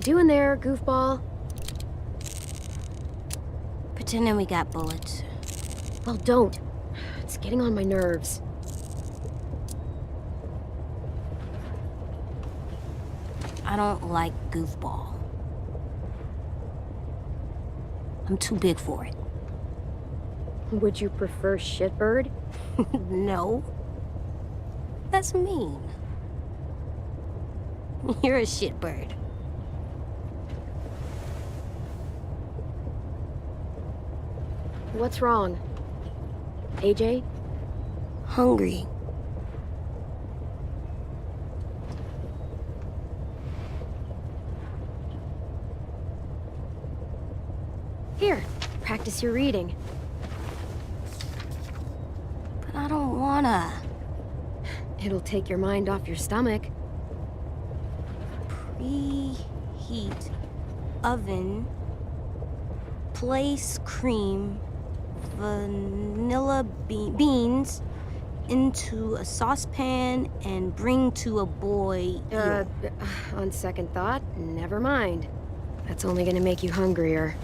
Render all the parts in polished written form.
you doing there, goofball? Pretending we got bullets. Well, don't. It's getting on my nerves. I don't like goofball. I'm too big for it. Would you prefer shitbird? No. That's mean. You're a shitbird. What's wrong? AJ? Hungry. Here, practice your reading. But I don't wanna. It'll take your mind off your stomach. Preheat oven. Place cream, vanilla beans into a saucepan and bring to a boil. On second thought, never mind. That's only gonna make you hungrier.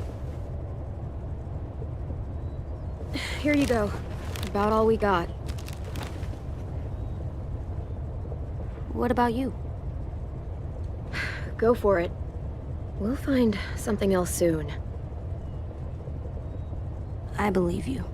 Here you go. About all we got. What about you? Go for it. We'll find something else soon. I believe you.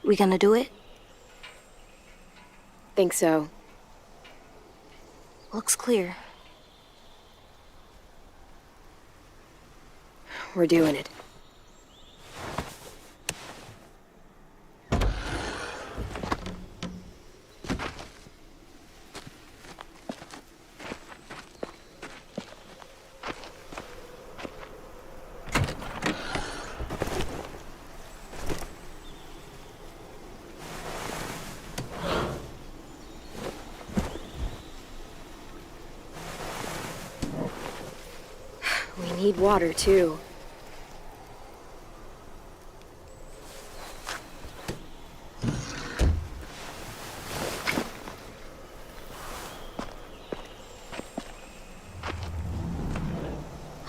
We gonna do it? Think so. Looks clear. We're doing it. We need water, too.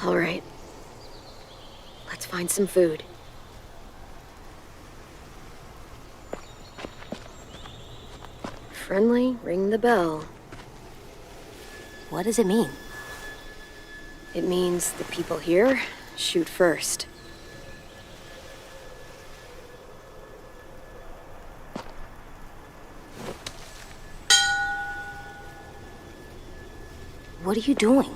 All right. Let's find some food. Friendly, ring the bell. What does it mean? It means the people here shoot first. What are you doing?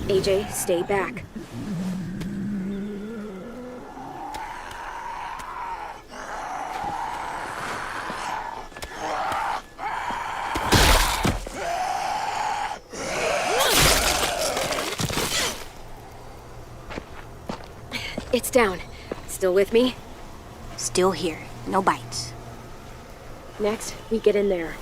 AJ, stay back. It's down. Still with me? Still here. No bites. Next, we get in there.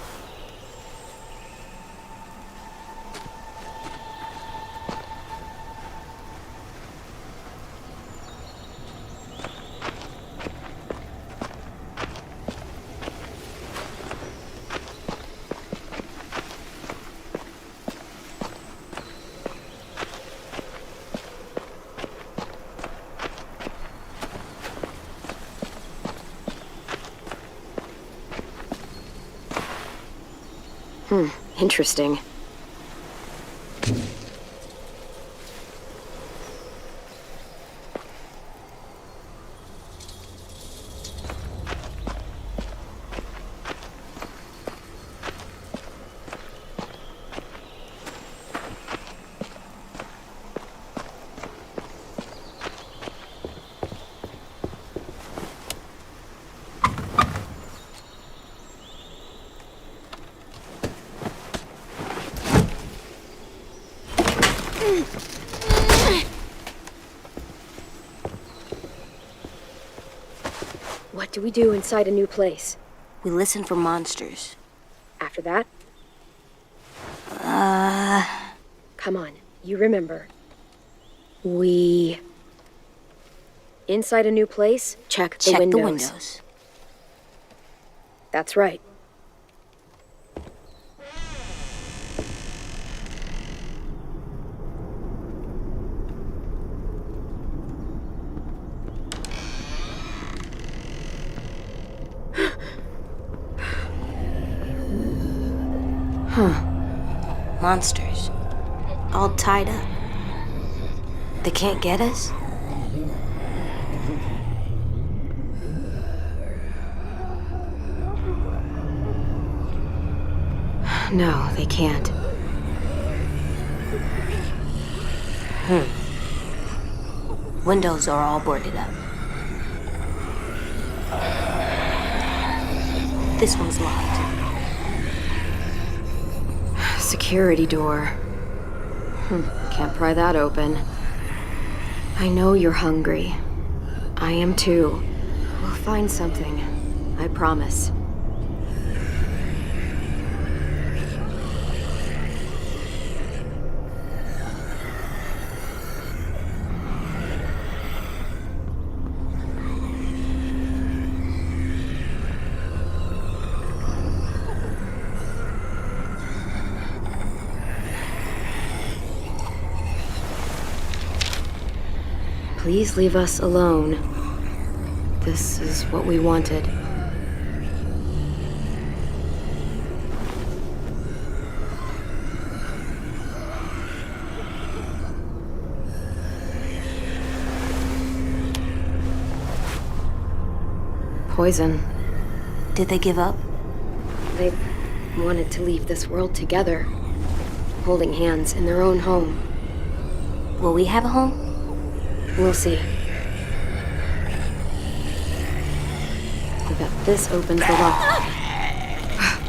Interesting. What do we do inside a new place? We listen for monsters. After that? Uh, Come on, you remember. We... Inside a new place, check the check windows. the windows. That's right. Huh. Monsters. All tied up. They can't get us? No, they can't. Windows are all boarded up. This one's locked. Security door. Can't pry that open. I know you're hungry. I am too. We'll find something. I promise. Please leave us alone. This is what we wanted. Poison. Did they give up? They wanted to leave this world together, holding hands in their own home. Will we have a home? We'll see. I bet this opens the lock.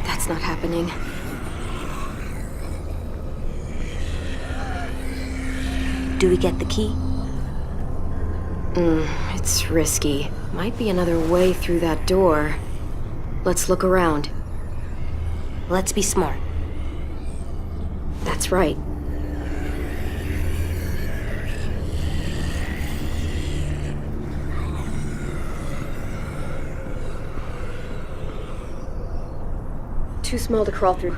That's not happening. Do we get the key? It's risky. Might be another way through that door. Let's look around. Let's be smart. That's right. Too small to crawl through.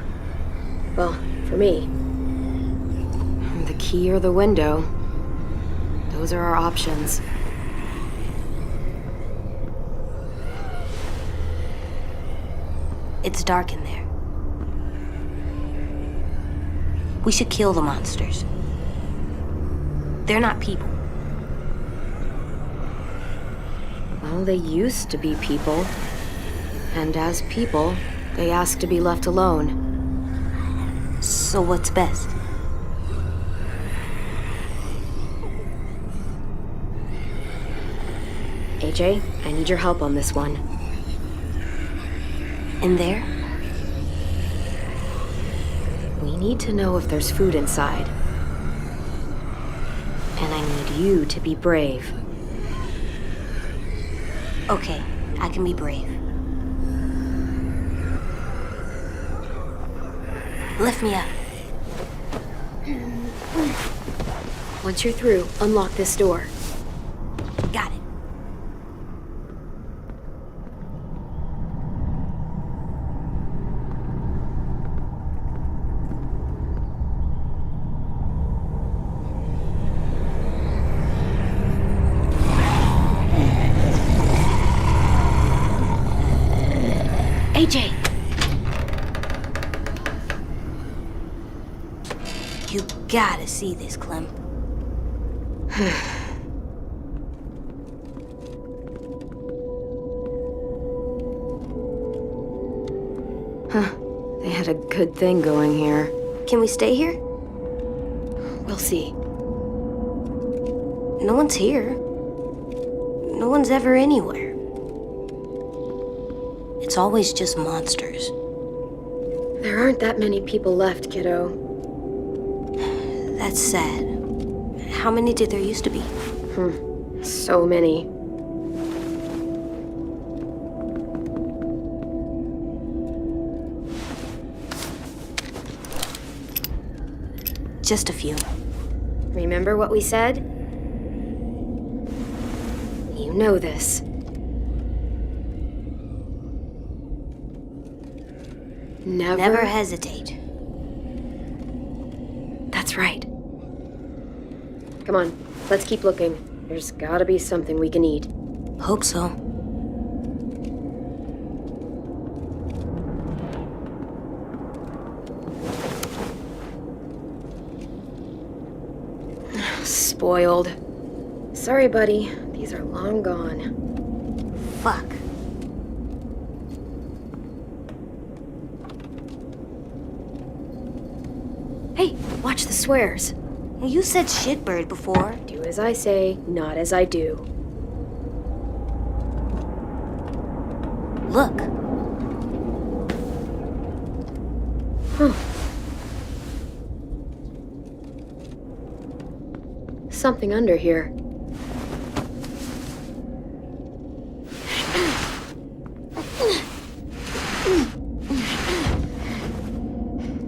Well, for me. The key or the window. Those are our options. It's dark in there. We should kill the monsters. They're not people. Well, they used to be people. And as people, they ask to be left alone. So what's best? AJ, I need your help on this one. In there? We need to know if there's food inside. And I need you to be brave. Okay, I can be brave. Lift me up. Once you're through, unlock this door. Got it. AJ! You gotta see this, Clem. They had a good thing going here. Can we stay here? We'll see. No one's here. No one's ever anywhere. It's always just monsters. There aren't that many people left, kiddo. That's sad. How many did there used to be? So many. Just a few. Remember what we said? You know this. Never hesitate. That's right. Come on, let's keep looking. There's gotta be something we can eat. Hope so. Spoiled. Sorry, buddy. These are long gone. Fuck. Hey, watch the swears. You said shitbird before. Do as I say, not as I do. Look. Something under here.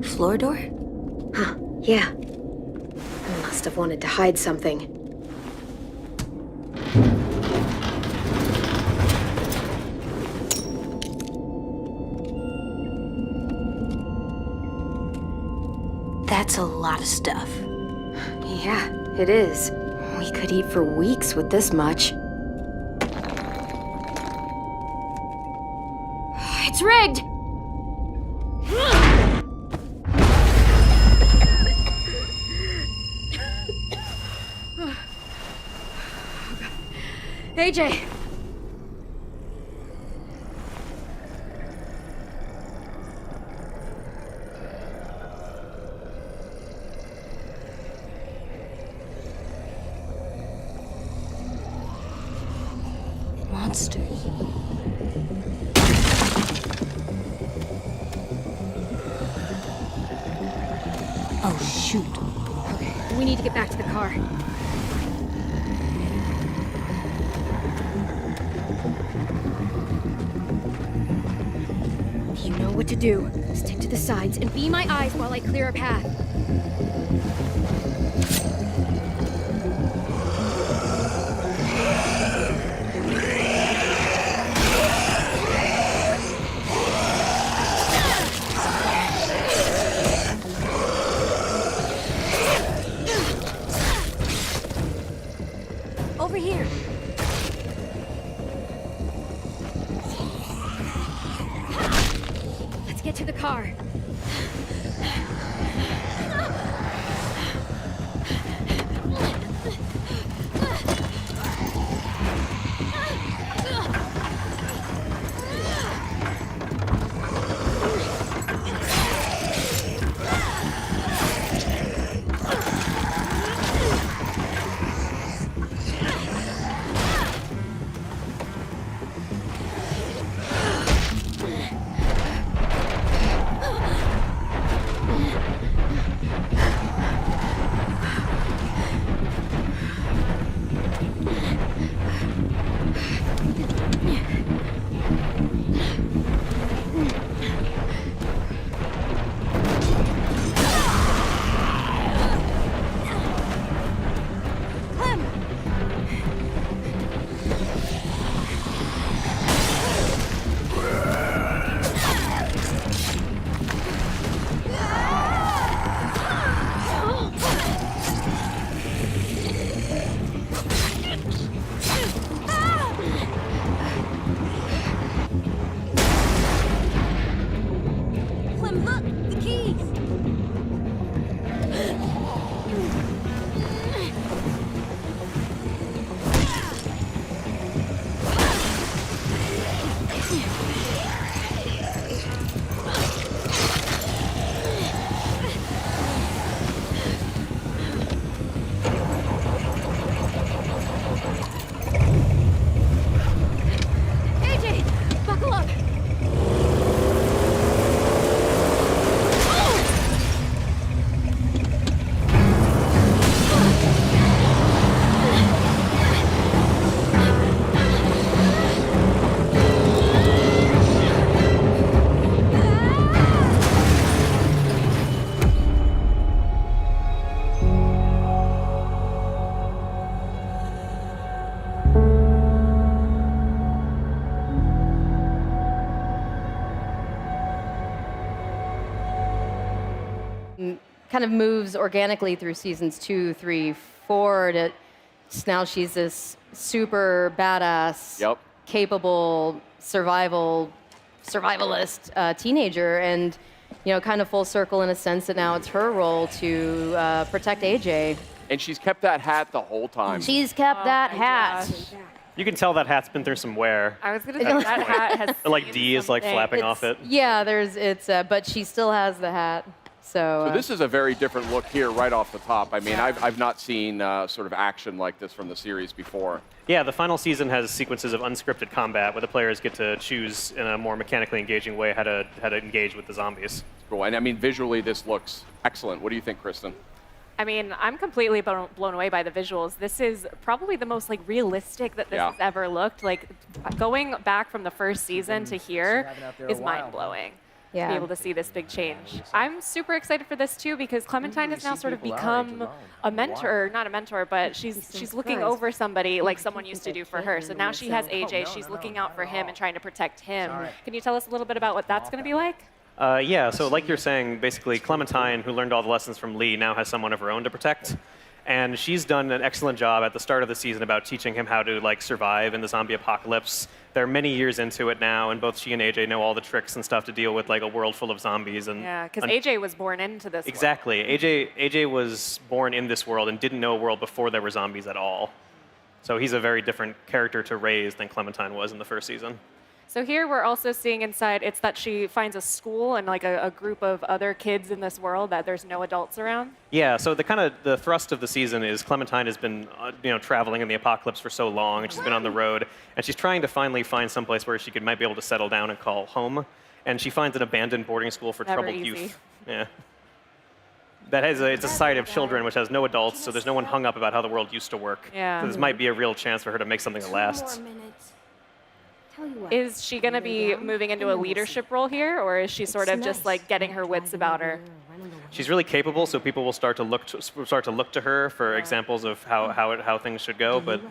Floor door? Yeah. Must have wanted to hide something. That's a lot of stuff. Yeah, it is. We could eat for weeks with this much. It's rigged! AJ! Monsters. Oh, shoot. Okay, we need to get back to the car. You know what to do. Stick to the sides and be my eyes while I clear a path. Over here. Let's get to the car. kind of moves organically through seasons 2, 3, 4. Now she's this super badass, capable survivalist teenager, and kind of full circle in a sense that now it's her role to protect AJ. And she's kept that hat the whole time. She's kept that hat. Gosh. You can tell that hat's been through some wear. I was gonna say that hat has. Like D is like flapping off it. Yeah, but she still has the hat. So this is a very different look here right off the top. I mean, I've not seen sort of action like this from the series before. Yeah, the final season has sequences of unscripted combat where the players get to choose in a more mechanically engaging way how to engage with the zombies. Cool. And I mean, visually, this looks excellent. What do you think, Kristen? I mean, I'm completely blown away by the visuals. This is probably the most like realistic that this has ever looked. Like going back from the first season to here is mind blowing. To be able to see this big change. I'm super excited for this too because Clementine has now sort of become a mentor, not a mentor, but she's looking over somebody like someone used to do for her. So now she has AJ, she's looking out for him and trying to protect him. Can you tell us a little bit about what that's going to be like? Yeah, so like you're saying, basically Clementine, who learned all the lessons from Lee, now has someone of her own to protect. And she's done an excellent job at the start of the season about teaching him how to like survive in the zombie apocalypse. They're many years into it now, and both she and AJ know all the tricks and stuff to deal with like a world full of zombies. And yeah, because AJ was born into this exactly. world. AJ was born in this world and didn't know a world before there were zombies at all. So he's a very different character to raise than Clementine was in the first season. So here we're also seeing inside, it's that she finds a school and like a group of other kids in this world that there's no adults around. Yeah, so the thrust of the season is Clementine has been traveling in the apocalypse for so long, and she's been on the road, and she's trying to finally find someplace where she might be able to settle down and call home. And she finds an abandoned boarding school for troubled youth. Yeah. It's a society of children which has no adults, so there's no one hung up about how the world used to work. Yeah. So this might be a real chance for her to make something that lasts. Is she going to be moving into a leadership role here, or is she sort of just like getting her wits about her? She's really capable, so people will start to look to her for examples of how things should go. But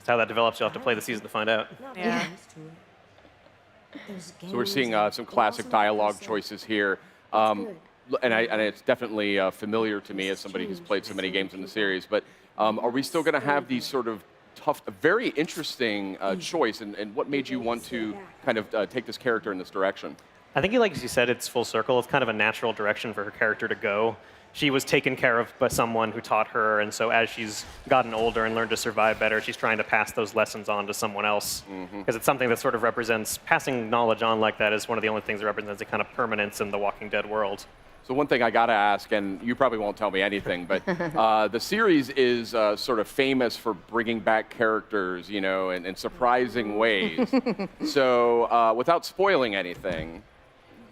how that develops, you'll have to play the season to find out. Yeah. So we're seeing some classic dialogue choices here. And it's definitely familiar to me as somebody who's played so many games in the series. But are we still going to have these sort of tough, a very interesting choice, and what made you want to kind of take this character in this direction? I think, like you said, it's full circle. It's kind of a natural direction for her character to go. She was taken care of by someone who taught her, and so as she's gotten older and learned to survive better, she's trying to pass those lessons on to someone else. Because it's something that sort of represents, passing knowledge on like that is one of the only things that represents a kind of permanence in the Walking Dead world. So one thing I got to ask, and you probably won't tell me anything, but the series is sort of famous for bringing back characters, in surprising ways. So without spoiling anything,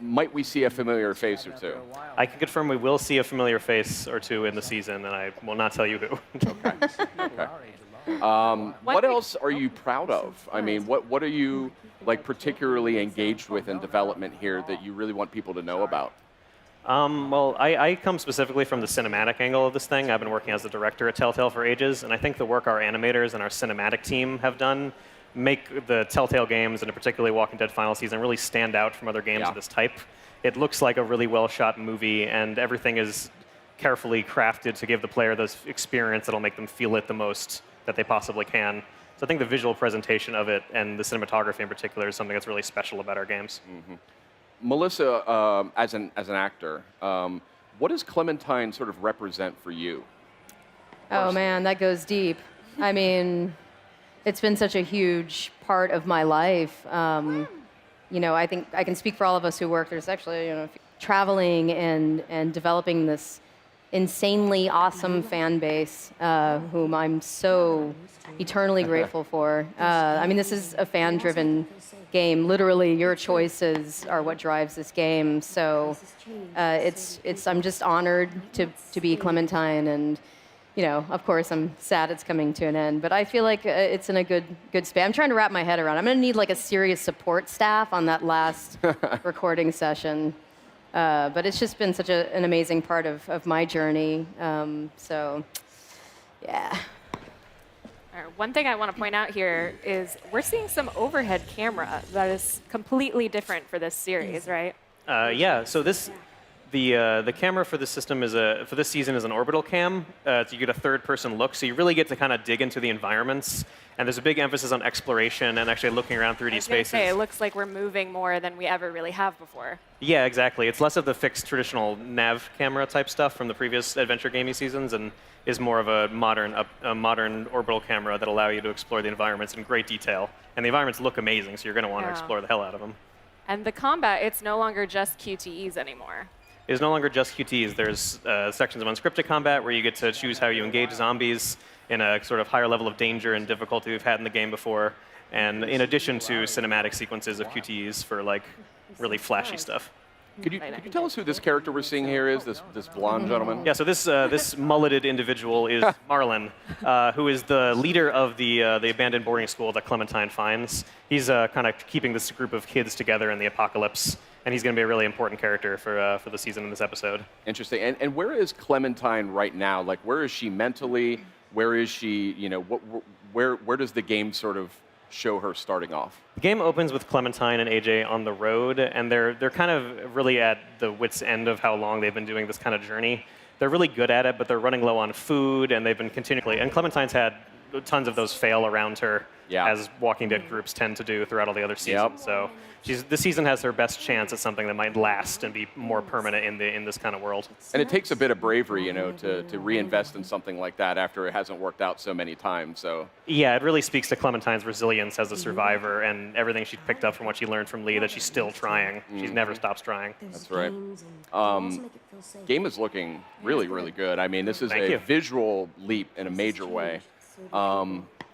might we see a familiar face or two? I can confirm we will see a familiar face or two in the season, and I will not tell you who. Okay. What else are you proud of? I mean, what are you particularly engaged with in development here that you really want people to know about? Well, I come specifically from the cinematic angle of this thing. I've been working as the director at Telltale for ages, and I think the work our animators and our cinematic team have done make the Telltale games, and particularly Walking Dead Final Season, really stand out from other games of this type. It looks like a really well-shot movie, and everything is carefully crafted to give the player this experience that'll make them feel it the most that they possibly can. So I think the visual presentation of it and the cinematography in particular is something that's really special about our games. Melissa, as an actor, what does Clementine sort of represent for you? Oh man, that goes deep. I mean, it's been such a huge part of my life. I think I can speak for all of us who work. There's actually, traveling and developing this insanely awesome fan base, whom I'm so eternally grateful for. I mean, this is a fan-driven game. Literally, your choices are what drives this game. So I'm just honored to be Clementine, and of course, I'm sad it's coming to an end. But I feel like it's in a good space. I'm trying to wrap my head around. I'm going to need a serious support staff on that last recording session. But it's just been such an amazing part of my journey. So, yeah. One thing I want to point out here is we're seeing some overhead camera that is completely different for this series, right? Yeah, so this The camera for this system for this season is an orbital cam. So you get a third-person look, so you really get to kind of dig into the environments. And there's a big emphasis on exploration and actually looking around 3D spaces. Say, it looks like we're moving more than we ever really have before. Yeah, exactly. It's less of the fixed traditional nav camera type stuff from the previous adventure gaming seasons, and is more of a modern orbital camera that allow you to explore the environments in great detail. And the environments look amazing, so you're going to want to explore the hell out of them. And the combat, it's no longer just QTEs anymore. It is no longer just QTs. There's sections of unscripted combat where you get to choose how you engage zombies in a sort of higher level of danger and difficulty we've had in the game before, and in addition to cinematic sequences of QTEs for like really flashy stuff. Could you tell us who this character we're seeing here is, this blonde gentleman? Yeah, so this mulleted individual is Marlon, who is the leader of the abandoned boarding school that Clementine finds. He's kind of keeping this group of kids together in the apocalypse, and he's going to be a really important character for the season in this episode. Interesting. And where is Clementine right now? Like, where is she mentally? Where is she? You know, where does the game sort of show her starting off? The game opens with Clementine and AJ on the road, and they're kind of really at the wit's end of how long they've been doing this kind of journey. They're really good at it, but they're running low on food, and they've been continually. And Clementine's had tons of those fail around her, as Walking Dead groups tend to do throughout all the other seasons. So this season has her best chance at something that might last and be more permanent in this kind of world. And it takes a bit of bravery, you know, to reinvest in something like that after it hasn't worked out so many times. So yeah, it really speaks to Clementine's resilience as a survivor and everything she picked up from what she learned from Lee, that she's still trying. She's never stops trying. That's right. Game is looking really, really good. I mean, this is a visual leap in a major way.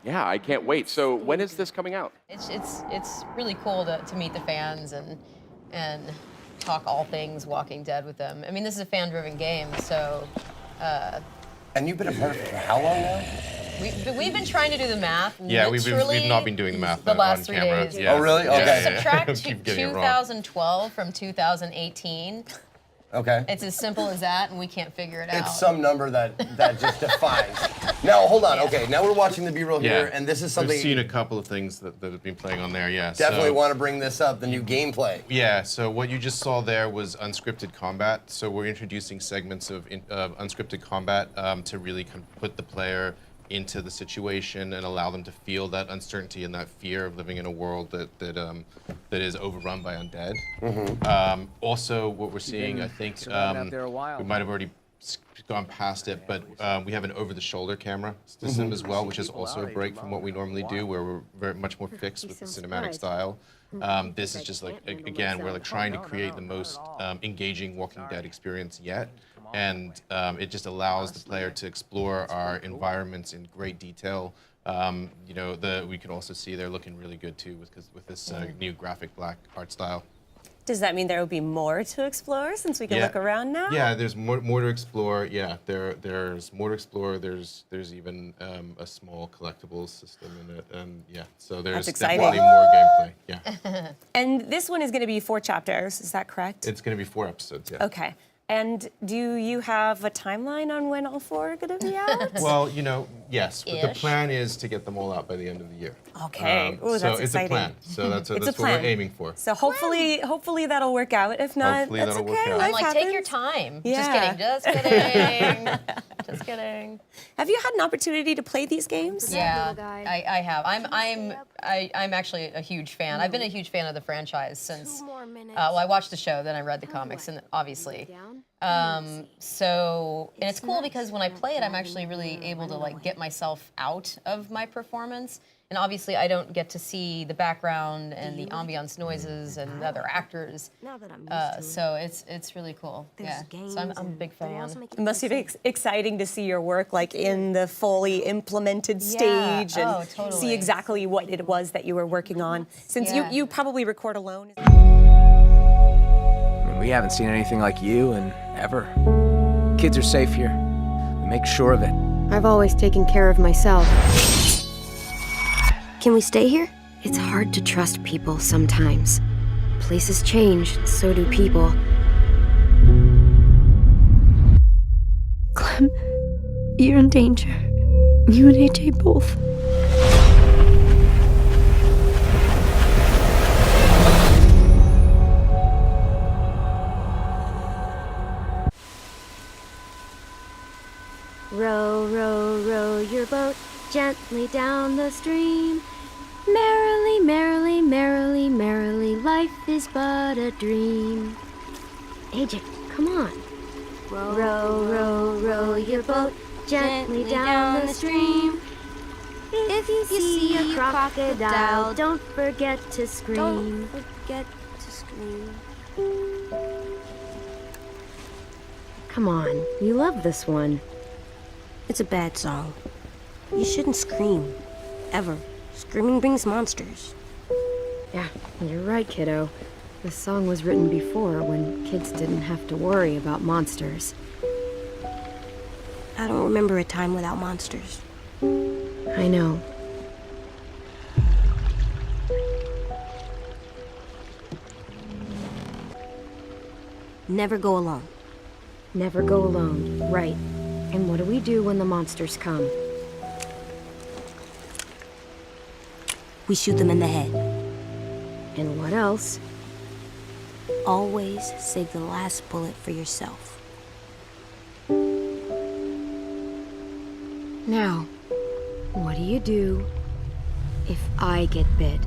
Yeah, I can't wait. So when is this coming out? It's really cool to meet the fans and talk all things Walking Dead with them. I mean, this is a fan-driven game, so. And you've been a part of it for how long now? We've been trying to do the math. Yeah, we've not been doing the math the last on 3 camera. days. Yeah. Oh, really? Okay. Subtract 2012 from 2018. Okay. It's as simple as that, and we can't figure it out. It's some number that just defies. Now, hold on. Okay, now we're watching the B-roll here, and this is something. We've seen a couple of things that have been playing on there, yeah. Definitely want to bring this up, the new gameplay. Yeah, so what you just saw there was unscripted combat. So we're introducing segments of unscripted combat to really kind of put the player into the situation and allow them to feel that uncertainty and that fear of living in a world that is overrun by undead. Also, what we're seeing, I think, we might have already gone past it, but we have an over-the-shoulder camera system as well, which is also a break from what we normally do, where we're very much more fixed with the cinematic style. This is just like, again, we're like trying to create the most engaging Walking Dead experience yet. And it just allows the player to explore our environments in great detail. You know, we can also see they're looking really good too with this new graphic black art style. Does that mean there will be more to explore since we can look around now? Yeah, there's more to explore. Yeah, there's more to explore. There's even a small collectibles system in it, and so there's definitely more gameplay. Yeah. And this one is going to be 4 chapters. Is that correct? It's going to be 4 episodes. Yeah. Okay. And do you have a timeline on when all 4 are going to be out? Well, you know, yes. But the plan is to get them all out by the end of the year. Okay. Ooh, that's so it's exciting. a plan. So that's what we're aiming for. So hopefully that'll work out. If not, hopefully that's that'll okay. work out. I'm like, Life take your happens. time. Yeah. Just kidding. Just kidding. Have you had an opportunity to play these games? Yeah, I have. I'm actually a huge fan. I've been a huge fan of the franchise since. Well, I watched the show, then I read the comics, and obviously. So, and it's cool because when I play it, I'm actually really able to like get myself out of my performance. And obviously, I don't get to see the background and the ambiance noises and other actors. So it's really cool. Yeah. So I'm a big fan. It must be exciting to see your work like in the fully implemented stage and see exactly what it was that you were working on. Since you probably record alone. We haven't seen anything like you in ever. Kids are safe here. We make sure of it. I've always taken care of myself. Can we stay here? It's hard to trust people sometimes. Places change, so do people. Clem, you're in danger. You and AJ both. Row, row, row your boat gently down the stream. Merrily, merrily, merrily, merrily, life is but a dream. AJ, come on. Row, row, row your boat gently down the stream. If you see a crocodile, don't forget to scream. Don't forget to scream. Come on, you love this one. It's a bad song. You shouldn't scream. Ever. Screaming brings monsters. Yeah, you're right, kiddo. This song was written before, when kids didn't have to worry about monsters. I don't remember a time without monsters. I know. Never go alone. Never go alone, right. And what do we do when the monsters come? We shoot them in the head. And what else? Always save the last bullet for yourself. Now, what do you do if I get bit?